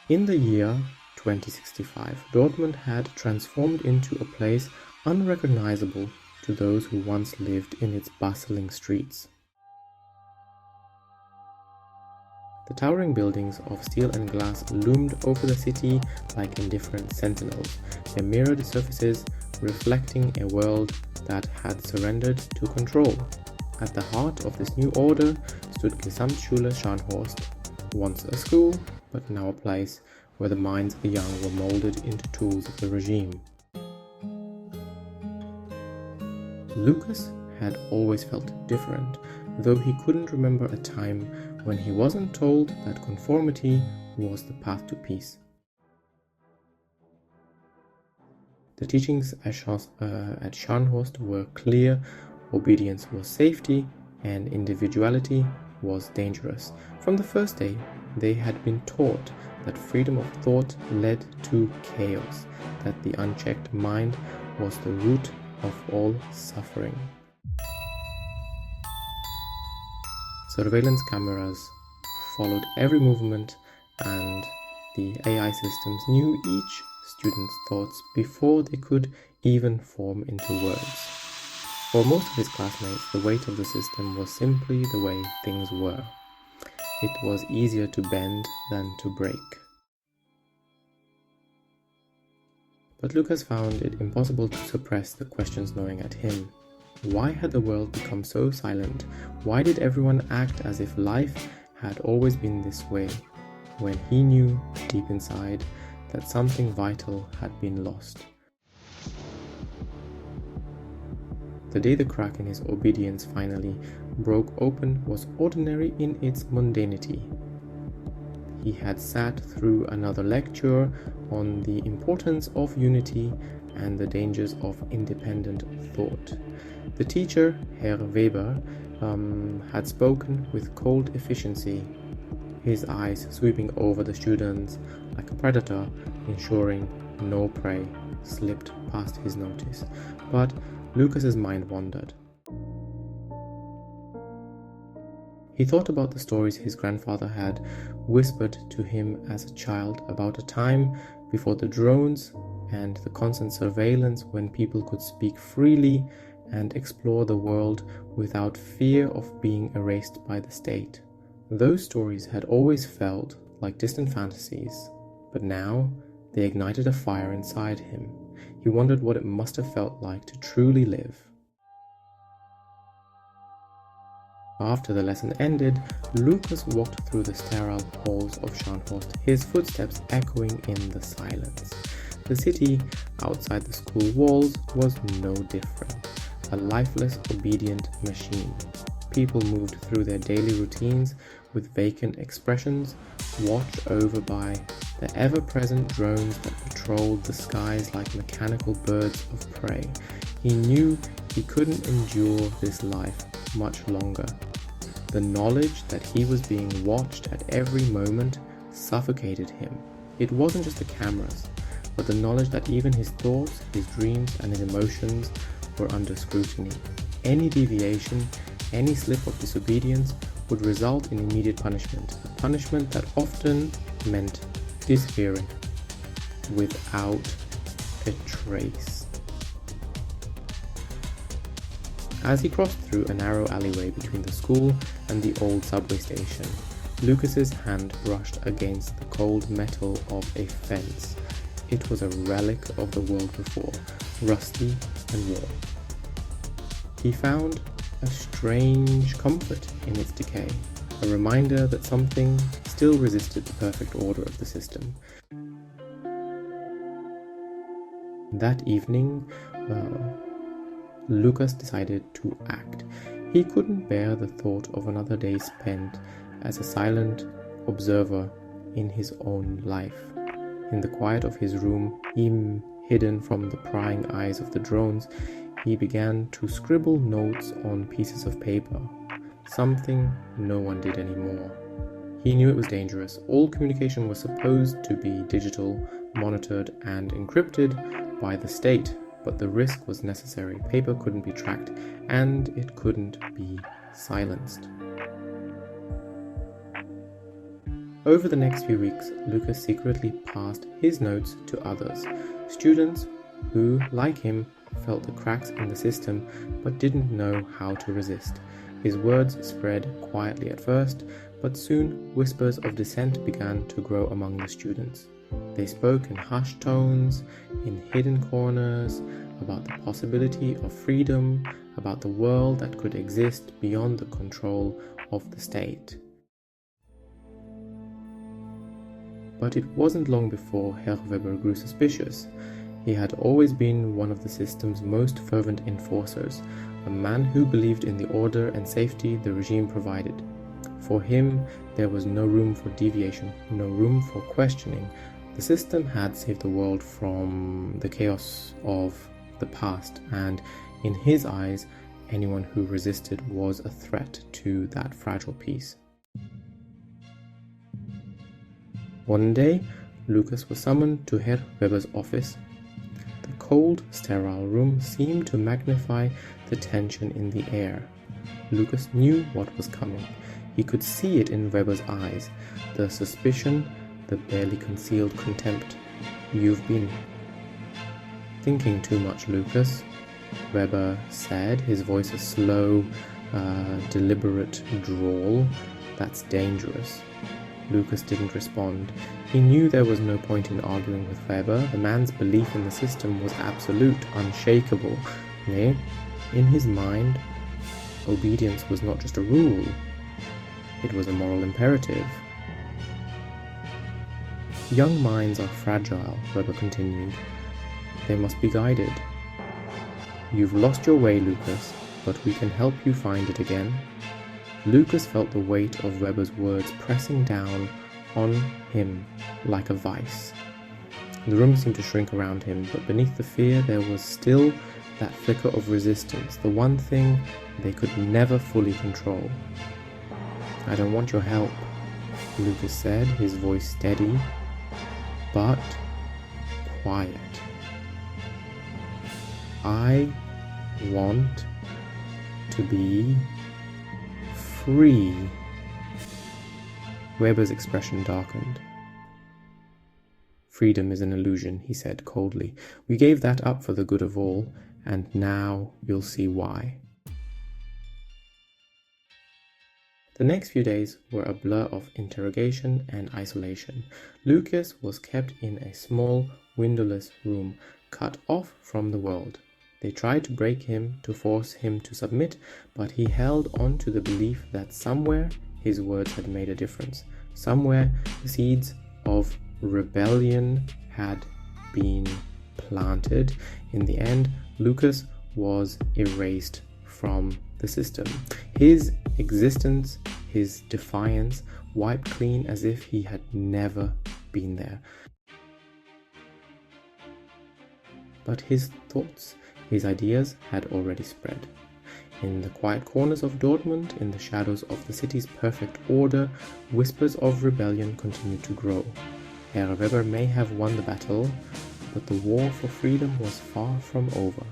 In the year 2065, Dortmund had transformed into a place unrecognizable to those who once lived in its bustling streets. The towering buildings of steel and glass loomed over the city like indifferent sentinels, their mirrored surfaces reflecting a world that had surrendered to control. At the heart of this new order stood Gesamtschule Scharnhorst, once a school, but now a place where the minds of the young were molded into tools of the regime. Lucas had always felt different, though he couldn't remember a time when he wasn't told that conformity was the path to peace. The teachings at Scharnhorst were clear: obedience was safety and individuality was dangerous. From the first day, they had been taught that freedom of thought led to chaos, that the unchecked mind was the root of all suffering. Surveillance cameras followed every movement, and the AI systems knew each student's thoughts before they could even form into words. For most of his classmates, the weight of the system was simply the way things were. It was easier to bend than to break. But Lucas found it impossible to suppress the questions gnawing at him. Why had the world become so silent? Why did everyone act as if life had always been this way, when he knew, deep inside, that something vital had been lost? The day the crack in his obedience finally broke open was ordinary in its mundanity. He had sat through another lecture on the importance of unity and the dangers of independent thought. The teacher, Herr Weber, had spoken with cold efficiency, his eyes sweeping over the students like a predator, ensuring no prey slipped past his notice. But Lucas's mind wandered. He thought about the stories his grandfather had whispered to him as a child about a time before the drones and the constant surveillance, when people could speak freely and explore the world without fear of being erased by the state. Those stories had always felt like distant fantasies, but now they ignited a fire inside him. He wondered what it must have felt like to truly live. After the lesson ended, Lucas walked through the sterile halls of Scharnhorst, his footsteps echoing in the silence. The city outside the school walls was no different, a lifeless, obedient machine. People moved through their daily routines with vacant expressions, watched over by the ever-present drones that patrolled the skies like mechanical birds of prey. He knew he couldn't endure this life much longer. The knowledge that he was being watched at every moment suffocated him. It wasn't just the cameras, but the knowledge that even his thoughts, his dreams, and his emotions were under scrutiny. Any deviation, any slip of disobedience would result in immediate punishment, a punishment that often meant disappearing without a trace. As he crossed through a narrow alleyway between the school and the old subway station, Lucas's hand brushed against the cold metal of a fence. It was a relic of the world before, rusty and worn. He found a strange comfort in its decay, a reminder that something still resisted the perfect order of the system. That evening, Lucas decided to act. He couldn't bear the thought of another day spent as a silent observer in his own life. In the quiet of his room, hidden from the prying eyes of the drones, he began to scribble notes on pieces of paper, something no one did anymore. He knew it was dangerous. All communication was supposed to be digital, monitored, and encrypted by the state, but the risk was necessary. Paper couldn't be tracked, and it couldn't be silenced. Over the next few weeks, Lucas secretly passed his notes to others, students who, like him, felt the cracks in the system but didn't know how to resist. His words spread quietly at first, but soon whispers of dissent began to grow among the students. They spoke in hushed tones, in hidden corners, about the possibility of freedom, about the world that could exist beyond the control of the state. But it wasn't long before Herr Weber grew suspicious. He had always been one of the system's most fervent enforcers, a man who believed in the order and safety the regime provided. For him, there was no room for deviation, no room for questioning. The system had saved the world from the chaos of the past, and in his eyes, anyone who resisted was a threat to that fragile peace. One day, Lucas was summoned to Herr Weber's office. The cold, sterile room seemed to magnify the tension in the air. Lucas knew what was coming. He could see it in Weber's eyes, the suspicion, the barely concealed contempt. "You've been thinking too much, Lucas," Weber said, his voice a slow, deliberate drawl. "That's dangerous." Lucas didn't respond. He knew there was no point in arguing with Weber. The man's belief in the system was absolute, unshakable. Nay, in his mind, obedience was not just a rule, it was a moral imperative. "Young minds are fragile," Weber continued. "They must be guided. You've lost your way, Lucas, but we can help you find it again." Lucas felt the weight of Weber's words pressing down on him like a vice. The room seemed to shrink around him, but beneath the fear there was still that flicker of resistance, the one thing they could never fully control. "I don't want your help," Lucas said, his voice steady, but quiet. "I want to be free." Weber's expression darkened. "Freedom is an illusion," he said coldly. "We gave that up for the good of all, and now you'll see why." The next few days were a blur of interrogation and isolation. Lucas was kept in a small, windowless room, cut off from the world. They tried to break him, to force him to submit, but he held on to the belief that somewhere his words had made a difference. Somewhere the seeds of rebellion had been planted. In the end, Lucas was erased from the system. His existence, his defiance, wiped clean as if he had never been there. But his thoughts, his ideas had already spread. In the quiet corners of Dortmund, in the shadows of the city's perfect order, whispers of rebellion continued to grow. Herr Weber may have won the battle, but the war for freedom was far from over.